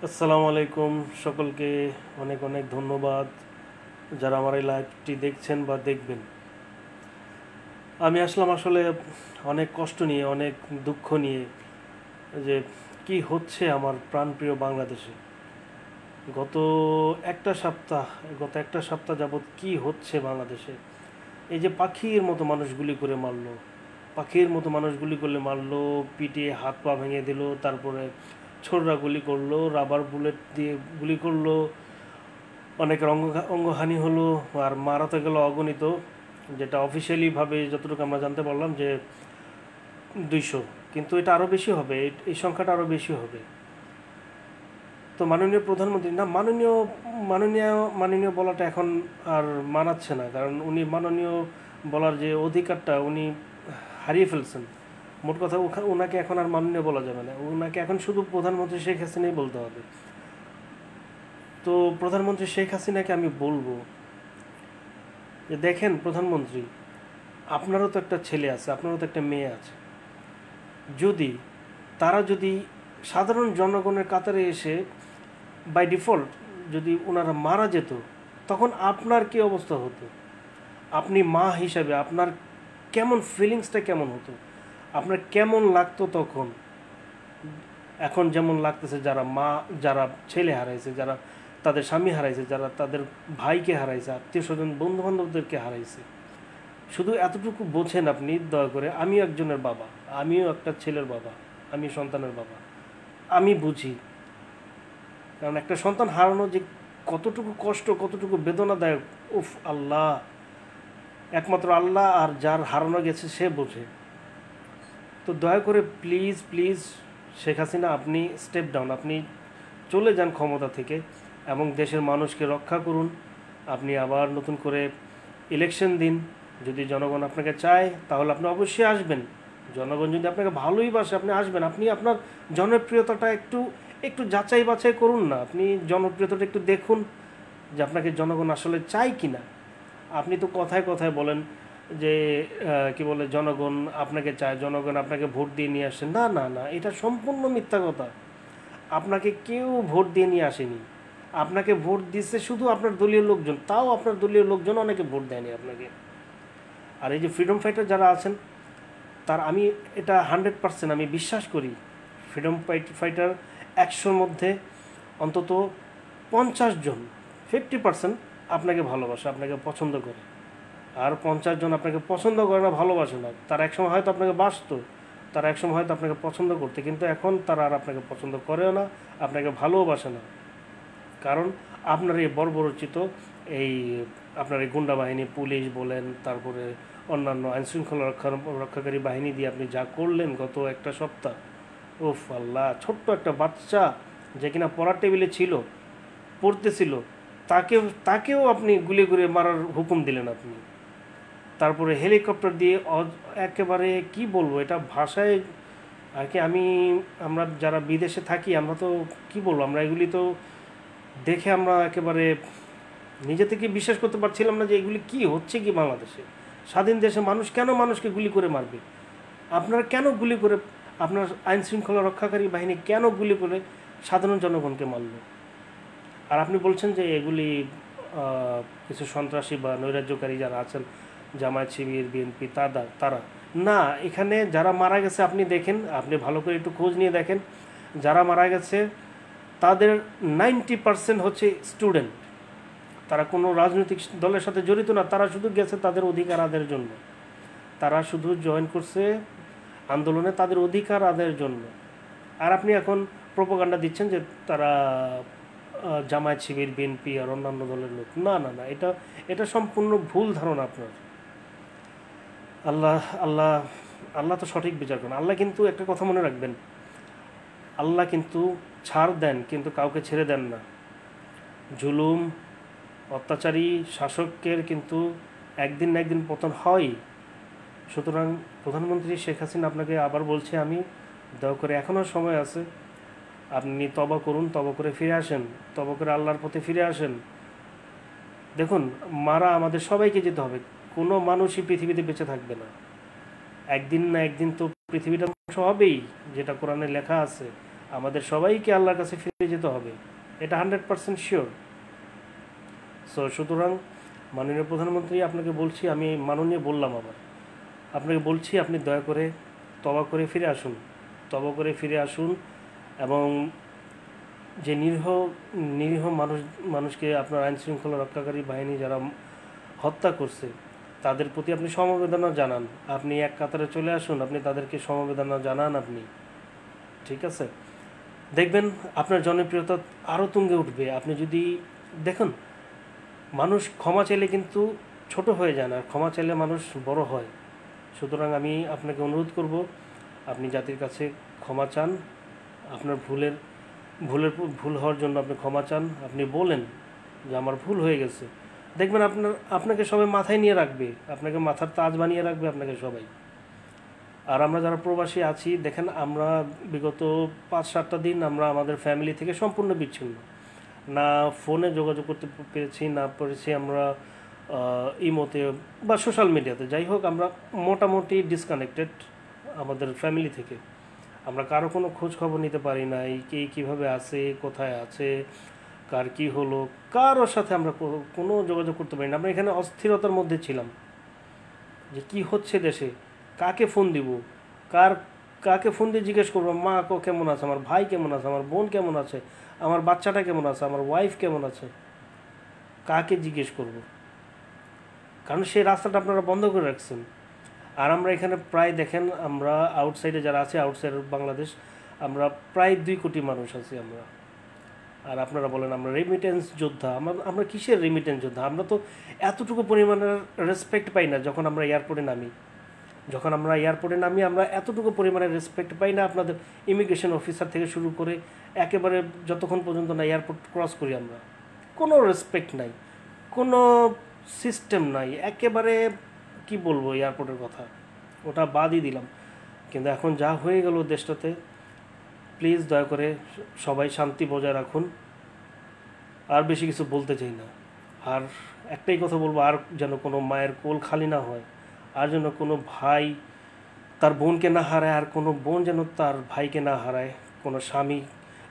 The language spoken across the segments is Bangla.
আসসালামু আলাইকুম সকলকে। অনেক অনেক ধন্যবাদ যারা আমার এই লাইভটি দেখছেন বা দেখবেন। আমি আসলাম আসলে অনেক কষ্ট নিয়ে, অনেক দুঃখ নিয়ে, যে কি হচ্ছে আমার প্রাণপ্রিয় বাংলাদেশে। গত একটা সপ্তাহ গত একটা সপ্তাহ যাবৎ কি হচ্ছে বাংলাদেশে। এই যে পাখির মতো মানুষ গুলি করে মারলো, পাখির মতো মানুষ গুলি করলে মারলো, পিটিয়ে হাত পা ভেঙে দিল, তারপরে ছোড়রা গুলি করলো, রাবার বুলেট দিয়ে গুলি করলো, অনেকের অঙ্গহানি হলো, আর মারা তো গেল অগণিত। যেটা অফিসিয়ালিভাবে যতটুকু আমরা জানতে পারলাম যে 200, কিন্তু এটা আরও বেশি হবে, এই সংখ্যাটা আরও বেশি হবে। তো মাননীয় প্রধানমন্ত্রী, না মাননীয়, মাননীয় মাননীয় বলাটা এখন আর মানাচ্ছে না, কারণ উনি মাননীয় বলার যে অধিকারটা উনি হারিয়ে ফেলছেন। মোট কথা ওনাকে এখন আর মাননীয় বলা যাবে না, ওনাকে এখন শুধু প্রধানমন্ত্রী শেখ হাসিনাই বলতে হবে। তো প্রধানমন্ত্রী শেখ হাসিনাকে আমি বলবো যে দেখেন প্রধানমন্ত্রী, আপনারও তো একটা ছেলে আছে, আপনারও তো একটা মেয়ে আছে। যদি যদি সাধারণ জনগণের কাতারে এসে বাই ডিফল্ট যদি ওনারা মারা যেত, তখন আপনার কি অবস্থা হতো? আপনি মা হিসাবে আপনার কেমন ফিলিংসটা কেমন হতো? আপনার কেমন লাগতো তখন? এখন যেমন লাগতেছে যারা মা, যারা ছেলে হারাইছে, যারা তাদের স্বামী হারাইছে, যারা তাদের ভাইকে হারাইছে, আত্মীয় স্বজন বন্ধু বান্ধবদেরকে হারাইছে, শুধু এতটুকু বোঝেন আপনি দয়া করে। আমিও একজনের বাবা, আমিও একটা ছেলের বাবা, আমি সন্তানের বাবা, আমি বুঝি। কারণ একটা সন্তান হারানো যে কতটুকু কষ্ট, কতটুকু বেদনাদায়ক, উফ আল্লাহ, একমাত্র আল্লাহ আর যার হারানো গেছে সে বোঝে। তো দয়া করে প্লিজ প্লিজ শেখ হাসিনা, আপনি স্টেপ ডাউন, আপনি চলে যান ক্ষমতা থেকে এবং দেশের মানুষকে রক্ষা করুন। আপনি আবার নতুন করে ইলেকশন দিন। যদি জনগণ আপনাকে চায় তাহলে আপনি অবশ্যই আসবেন। জনগণ যদি আপনাকে ভালোই বাসে আপনি আসবেন। আপনি আপনার জনপ্রিয়তাটা একটু একটু যাচাই বাছাই করুন না, আপনি জনপ্রিয়তাটা একটু দেখুন যে আপনাকে জনগণ আসলে চায় কি না। আপনি তো কথায় কথায় বলেন যে কি বলে, জনগণ আপনাকে চায়, জনগণ আপনাকে ভোট দিয়ে নিয়ে আসে। না না না, এটা সম্পূর্ণ মিথ্যা কথা। আপনাকে কেউ ভোট দিয়ে নিয়ে আসেনি। আপনাকে ভোট দিচ্ছে শুধু আপনার দলীয় লোকজন, তাও আপনার দলীয় লোকজন অনেকে ভোট দেয়নি আপনাকে। আর এই যে ফ্রিডম ফাইটার যারা আছেন, তার আমি এটা 100% আমি বিশ্বাস করি, ফ্রিডম ফাইটার 100-র মধ্যে অন্তত 50 জন, 50% আপনাকে ভালোবাসে, আপনাকে পছন্দ করে। আর 50 জন আপনাকে পছন্দ করে না, ভালোবাসে না। তারা একসময় হয়তো আপনাকে বাসতো, তারা একসময় হয়তো আপনাকে পছন্দ করতে, কিন্তু এখন তারা আর আপনাকে পছন্দ করেও না, আপনাকে ভালোবাসে না। কারণ আপনার এই বর্বরচিত এই আপনার এই গুন্ডা বাহিনী, পুলিশ বলেন, তারপরে অন্যান্য আইনশৃঙ্খলা রক্ষাকারী বাহিনী দিয়ে আপনি যা করলেন গত একটা সপ্তাহ, ওফ আল্লাহ, ছোট্ট একটা বাচ্চা যে কিনা পড়ার টেবিলে ছিল, পড়তেছিল, তাকেও আপনি গুলি করে মারার হুকুম দিলেন আপনি। তারপরে হেলিকপ্টার দিয়ে একেবারে কি বলবো, এটা ভাষায় আর কি, আমরা যারা বিদেশে থাকি আমরা তো কি বলবো, আমরা এগুলি তো দেখে আমরা একেবারে নিজে থেকে বিশ্বাস করতে পারছিলাম না যে এগুলি কি হচ্ছে কি বাংলাদেশে। স্বাধীন দেশে মানুষ কেন মানুষকে গুলি করে মারবে? আপনারা কেন গুলি করে, আপনার আইন শৃঙ্খলা রক্ষাকারী বাহিনী কেন গুলি করে সাধারণ জনগণকে মারল? আর আপনি বলছেন যে এগুলি কিছু সন্ত্রাসী বা নৈরাজ্যকারী যারা আছেন, জামায়াত শিবির বিএনপি, তারা না। এখানে যারা মারা গেছে আপনি দেখেন, আপনি ভালো করে একটু খোঁজ নিয়ে দেখেন, যারা মারা গেছে তাদের 90% হচ্ছে স্টুডেন্ট। তারা কোনো রাজনৈতিক দলের সাথে জড়িত না, তারা শুধু গেছে তাদের অধিকার আদায়ের জন্য। তারা শুধু জয়েন করছে আন্দোলনে তাদের অধিকার আদায়ের জন্য। আর আপনি এখন প্রোপাগান্ডা দিচ্ছেন যে তারা জামায়াত শিবির বিএনপি আর অন্যান্য দলের লোক। না না না, এটা সম্পূর্ণ ভুল ধারণা আপনার। আল্লাহ আল্লাহ আল্লাহ তো সঠিক বিচার করেন। আল্লাহ কিন্তু একটা কথা মনে রাখবেন, আল্লাহ কিন্তু ছাড় দেন কিন্তু কাউকে ছেড়ে দেন না। জুলুম, অত্যাচারী শাসকের কিন্তু একদিন না একদিন পতন হয়। সুতরাং প্রধানমন্ত্রী শেখ হাসিনা, আপনাকে আবার বলছি আমি, দয়া করে এখনও সময় আছে, আপনি তওবা করুন, তওবা করে ফিরে আসেন, তওবা করে আল্লাহর পথে ফিরে আসেন। দেখুন, মারা আমাদের সবাইকে যেতে হবে, কোনো মানুষই পৃথিবীতে বেঁচে থাকবে না। একদিন না একদিন তো পৃথিবীটা ধ্বংস হবেই, যেটা কোরআনে লেখা আছে। আমাদের সবাইকে আল্লাহর কাছে ফিরে যেতে হবে, এটা 100% শিওর। সো সুতরাং মাননীয় প্রধানমন্ত্রী, আপনাকে বলছি, আমি মাননীয় বললাম, আবার আপনাকে বলছি, আপনি দয়া করে তওবা করে ফিরে আসুন, তওবা করে ফিরে আসুন, এবং যে নিরীহ নিরীহ মানুষকে আপনার আইনশৃঙ্খলা রক্ষাকারী বাহিনী যারা হত্যা করছে তাদের প্রতি আপনি সমবেদনা জানান। আপনি এক কাতারে চলে আসুন, আপনি তাদেরকে সমবেদনা জানান আপনি, ঠিক আছে? দেখবেন আপনার জনপ্রিয়তা আরও তুঙ্গে উঠবে। আপনি যদি দেখুন, মানুষ ক্ষমা চাইলে কিন্তু ছোট হয়ে যায় না, ক্ষমা চাইলে মানুষ বড় হয়। সুতরাং আমি আপনাকে অনুরোধ করব, আপনি জাতির কাছে ক্ষমা চান, আপনার ভুল হওয়ার জন্য আপনি ক্ষমা চান, আপনি বলেন যে আমার ভুল হয়ে গেছে। দেখবেন আপনাকে সবাই মাথায় নিয়ে রাখবে, আপনাকে মাথার তাজ বানিয়ে রাখবে আপনাকে সবাই। আর আমরা যারা প্রবাসী আছি, দেখেন আমরা বিগত 5-7টা দিন আমরা আমাদের ফ্যামিলি থেকে সম্পূর্ণ বিচ্ছিন্ন, না ফোনে যোগাযোগ করতে পেরেছি, না পেরেছি আমরা ইমোতে বা সোশ্যাল মিডিয়াতে, যাই হোক আমরা মোটামুটি ডিসকানেক্টেড আমাদের ফ্যামিলি থেকে। আমরা কারো কোনো খোঁজ খবর নিতে পারি না, কে কীভাবে আছে, কোথায় আছে, কার কী হলো, কারোর সাথে আমরা কোনো যোগাযোগ করতে পারি না। আমরা এখানে অস্থিরতার মধ্যে ছিলাম যে কি হচ্ছে দেশে, কাকে ফোন দিব, কাকে ফোন দিয়ে জিজ্ঞেস করবো মা কেমন আছে, আমার ভাই কেমন আছে, আমার বোন কেমন আছে, আমার বাচ্চাটা কেমন আছে, আমার ওয়াইফ কেমন আছে, কাকে জিজ্ঞেস করব? কারণ সেই রাস্তাটা আপনারা বন্ধ করে রাখছেন। আর আমরা এখানে প্রায় দেখেন, আমরা আউটসাইডে যারা আছে, আউটসাইড বাংলাদেশ, আমরা প্রায় 2 কোটি মানুষ আছি আমরা। আর আপনারা বলেন আমরা রেমিটেন্স যোদ্ধা। আমরা কিসের রেমিটেন্স যোদ্ধা? আমরা তো এতটুকু পরিমাণের রেসপেক্ট পাই না যখন আমরা এয়ারপোর্টে নামি। আমরা এতটুকু পরিমাণের রেসপেক্ট পাই না আপনাদের ইমিগ্রেশন অফিসার থেকে শুরু করে একেবারে যতক্ষণ পর্যন্ত না এয়ারপোর্ট ক্রস করি, আমরা কোনো রেসপেক্ট নাই, কোনো সিস্টেম নাই, একেবারে কি বলবো এয়ারপোর্টের কথা, ওটা বাদই দিলাম। কিন্তু এখন যা হয়ে গেল দেশটাতে, প্লিজ দয়া করে সবাই শান্তি বজায় রাখুন। আর বেশি কিছু বলতে চাই না। আর একটাই কথা বলবো, আর যেন কোনো মায়ের কোল খালি না হয়, আর যেন কোনো ভাই তার বোনকে না হারায়, আর কোনো বোন যেন তার ভাইকে না হারায়,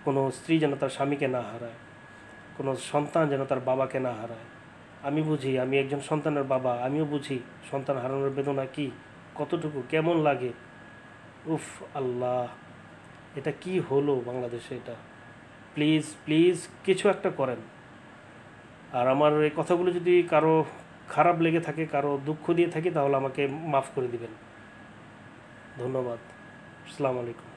কোনো স্ত্রী যেন তার স্বামীকে না হারায়, কোনো সন্তান যেন তার বাবাকে না হারায়। আমি বুঝি, আমি একজন সন্তানের বাবা, আমিও বুঝি সন্তান হারানোর বেদনা কি, কতটুকু কেমন লাগে। উফ আল্লাহ, এটা কি হলো বাংলাদেশে? এটা প্লিজ প্লিজ কিছু একটা করেন। আর আমার এই কথাগুলো যদি কারো খারাপ লেগে থাকে, কারো দুঃখ দিয়ে থাকি, তাহলে আমাকে মাফ করে দিবেন। ধন্যবাদ। আসসালামু আলাইকুম।